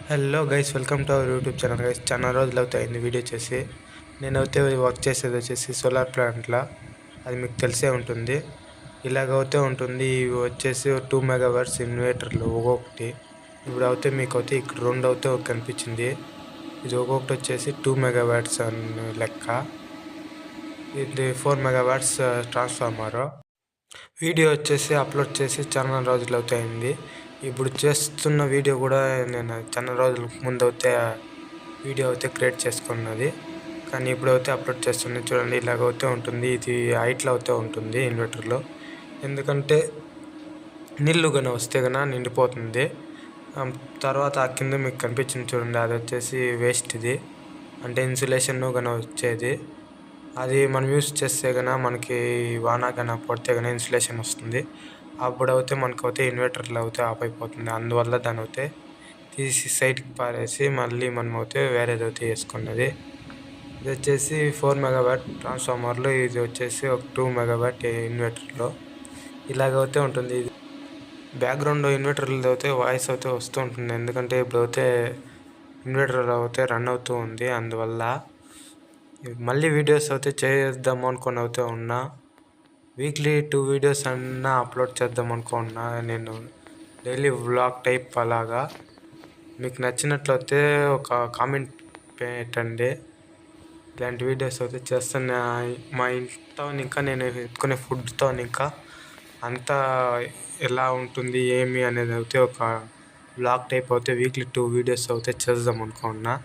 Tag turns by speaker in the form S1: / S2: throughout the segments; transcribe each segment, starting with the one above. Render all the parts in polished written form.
S1: Hello guys, welcome to our YouTube channel. Guys, చాలా రోజులు అవుతాయింది video చేసి. నేనైతే వర్క్ చేసేది వచ్చేసి సోలార్ ప్లాంట్లో. అది మీకు తెలిసే ఉంటుంది. ఇలాగైతే ఉంటుంది. ఇవి వచ్చేసి 2 మెగావాట్స్ ఇన్వర్టర్లు ఒక్కొక్కటి. ఇప్పుడు అయితే మీకు అయితే ఇక్కడ 2 అయితే కనిపించింది. ఇది ఒక్కొక్కటి వచ్చేసి 2 మెగావాట్స్ అని లెక్క. ఇది 4 మెగావాట్స్ ట్రాన్స్ఫార్మరు. వీడియో వచ్చేసి అప్లోడ్ చేసి చాలా రోజులు అవుతాయింది. ఇప్పుడు చేస్తున్న వీడియో కూడా నేను చాలా రోజుల ముందు అయితే వీడియో అయితే క్రియేట్ చేసుకున్నది, కానీ ఇప్పుడైతే అప్లోడ్ చేస్తుంది. చూడండి, ఇలాగైతే ఉంటుంది. ఇది హైట్లో అయితే ఉంటుంది ఇన్వర్టర్లో. ఎందుకంటే నీళ్ళు కానీ వస్తే కన్నా నిండిపోతుంది. తర్వాత ఆ కింద మీకు కనిపించింది చూడండి, అది వచ్చేసి వేస్ట్. ఇది అంటే ఇన్సులేషన్ కానీ వచ్చేది. అది మనం యూస్ చేస్తే కన్నా మనకి వాన కన్నా పడితే కన్నా ఇన్సులేషన్ వస్తుంది. అప్పుడైతే మనకైతే ఇన్వర్టర్లు అయితే ఆఫ్ అయిపోతుంది. అందువల్ల దాని అయితే తీసి సైడ్కి పారేసి మళ్ళీ మనం అయితే వేరేది అయితే వేసుకున్నది. ఇది వచ్చేసి 4 మెగావాట్ ట్రాన్స్ఫార్మర్లో. ఇది వచ్చేసి ఒక 2 మెగావాట్ ఇన్వర్టర్లో. ఇలాగైతే ఉంటుంది. ఇది బ్యాక్గ్రౌండ్ ఇన్వర్టర్లతో అయితే వాయిస్ అయితే వస్తూ ఉంటుంది, ఎందుకంటే ఇప్పుడైతే ఇన్వర్టర్ అయితే రన్ అవుతూ ఉంది. అందువల్ల మళ్ళీ వీడియోస్ అయితే చేద్దాము అనుకుని అయితే ఉన్నా. వీక్లీ 2 వీడియోస్ అన్నా అప్లోడ్ చేద్దాం అనుకున్నా నేను. డైలీ వ్లాగ్ టైప్ అలాగా. మీకు నచ్చినట్లయితే ఒక కామెంట్ పెట్టండి. ఇలాంటి వీడియోస్ అయితే చేస్తున్నా. మా ఇంట్లో ఇంకా నేను ఎత్తుకునే ఫుడ్తో ఇంకా అంతా ఎలా ఉంటుంది ఏమి అనేది అయితే ఒక వ్లాగ్ టైప్ అయితే వీక్లీ 2 వీడియోస్ అయితే చేద్దాం అనుకున్నా.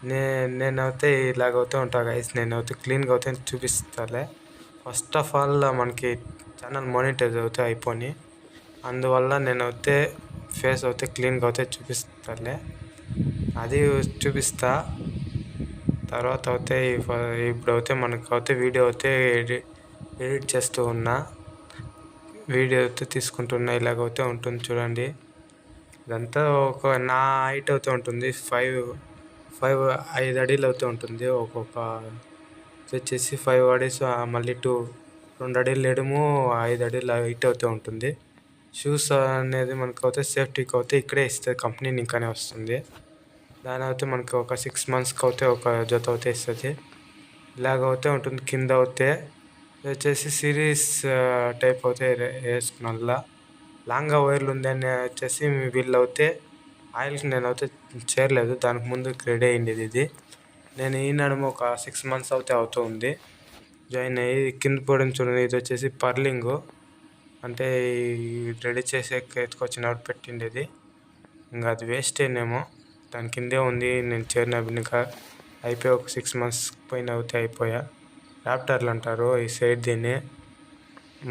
S1: నేనైతే ఇలాగైతే ఉంటా గైస్. నేనైతే క్లీన్గా అయితే చూపిస్తాలే. ఫస్ట్ ఆఫ్ ఆల్ మనకి ఛానల్ మానిటైజ్ అయితే అయిపోయి, అందువల్ల నేనైతే ఫేస్ అయితే క్లీన్గా అయితే చూపిస్తాలే. అది చూపిస్తా. తర్వాత అయితే ఇప్పుడైతే మనకైతే వీడియో అయితే ఎడిట్ చేస్తూ ఉన్నా. వీడియో అయితే తీసుకుంటున్నా. ఇలాగైతే ఉంటుంది చూడండి. ఇదంతా ఒక నా హైట్ అయితే ఉంటుంది. 5 అడీలు అయితే ఉంటుంది. ఒక్కొక్క వచ్చేసి 5 అడీస్, మళ్ళీ 2 అడీలు లేడము, 5 అడీలు హైట్ అయితే ఉంటుంది. షూస్ అనేది మనకైతే సేఫ్టీకి అయితే ఇక్కడే ఇస్తుంది, కంపెనీ ఇంకానే వస్తుంది. దాని అయితే మనకి ఒక 6 మంత్స్కి అయితే ఒక జత అయితే ఇస్తుంది. ఇలాగైతే ఉంటుంది. కింద అయితే వచ్చేసి సిరీస్ టైప్ అయితే వేసుకున్న లాంగ్గా వైర్లు ఉందని వచ్చేసి వీళ్ళు అయితే ఆయిల్కి నేనైతే చేరలేదు. దానికి ముందు రెడీ అయ్యింది ఇది. నేను ఈ నడుము ఒక 6 మంత్స్ అయితే అవుతుంది జాయిన్ అయ్యి. కింద పోవడం చూడండి. ఇది వచ్చేసి పర్లింగు, అంటే రెడీ చేసే ఎత్తుకొచ్చినప్పుడు పెట్టిండేది. ఇంకా అది వేస్ట్ అయినేమో, దాని కిందే ఉంది. నేను చేరిన ఇంకా అయిపోయి ఒక 6 మంత్స్ పైన అవుతే అయిపోయా. ర్యాప్టర్లు అంటారు ఈ సైడ్ దీన్ని.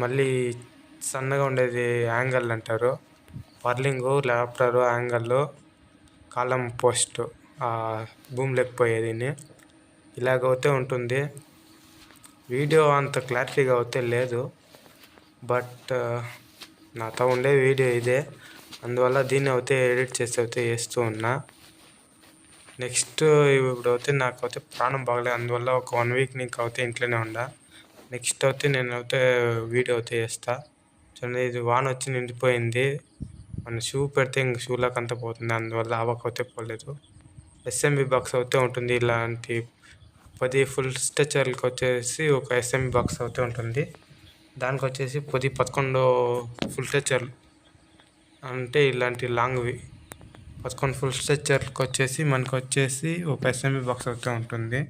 S1: మళ్ళీ సన్నగా ఉండేది యాంగల్ అంటారు. పర్లింగు, ర్యాప్టరు, యాంగల్, కాలం పోస్ట్ భూమి లేకపోయేది. ఇలాగైతే ఉంటుంది. వీడియో అంత క్లారిటీగా అయితే లేదు, బట్ నాతో ఉండే వీడియో ఇదే. అందువల్ల దీన్ని అయితే ఎడిట్ చేసి అయితే వేస్తూ ఉన్నా. నెక్స్ట్ ఇప్పుడు అయితే నాకు అయితే ప్రాణం బాగలేదు. అందువల్ల ఒక 1 వీక్ నీకు అయితే ఇంట్లోనే ఉండా. నెక్స్ట్ అయితే నేను అయితే వీడియో అయితే వేస్తా. చూడండి, ఇది వాన వచ్చి నిండిపోయింది. మన షూ పెడితే ఇంక షూలోకి అంతా పోతుంది. అందువల్ల ఆవకైతే పోలేదు. ఎస్ఎంబి బాక్స్ అయితే ఉంటుంది. ఇలాంటి 10 ఫుల్ స్ట్రెచర్లకు వచ్చేసి ఒక ఎస్ఎంబి బాక్స్ అయితే ఉంటుంది. దానికి వచ్చేసి 11 ఫుల్ స్ట్రెచర్లు, అంటే ఇలాంటి లాంగ్వి 11 ఫుల్ స్ట్రెచర్లకు వచ్చేసి మనకు వచ్చేసి ఒక ఎస్ఎంబి బాక్స్ అయితే ఉంటుంది.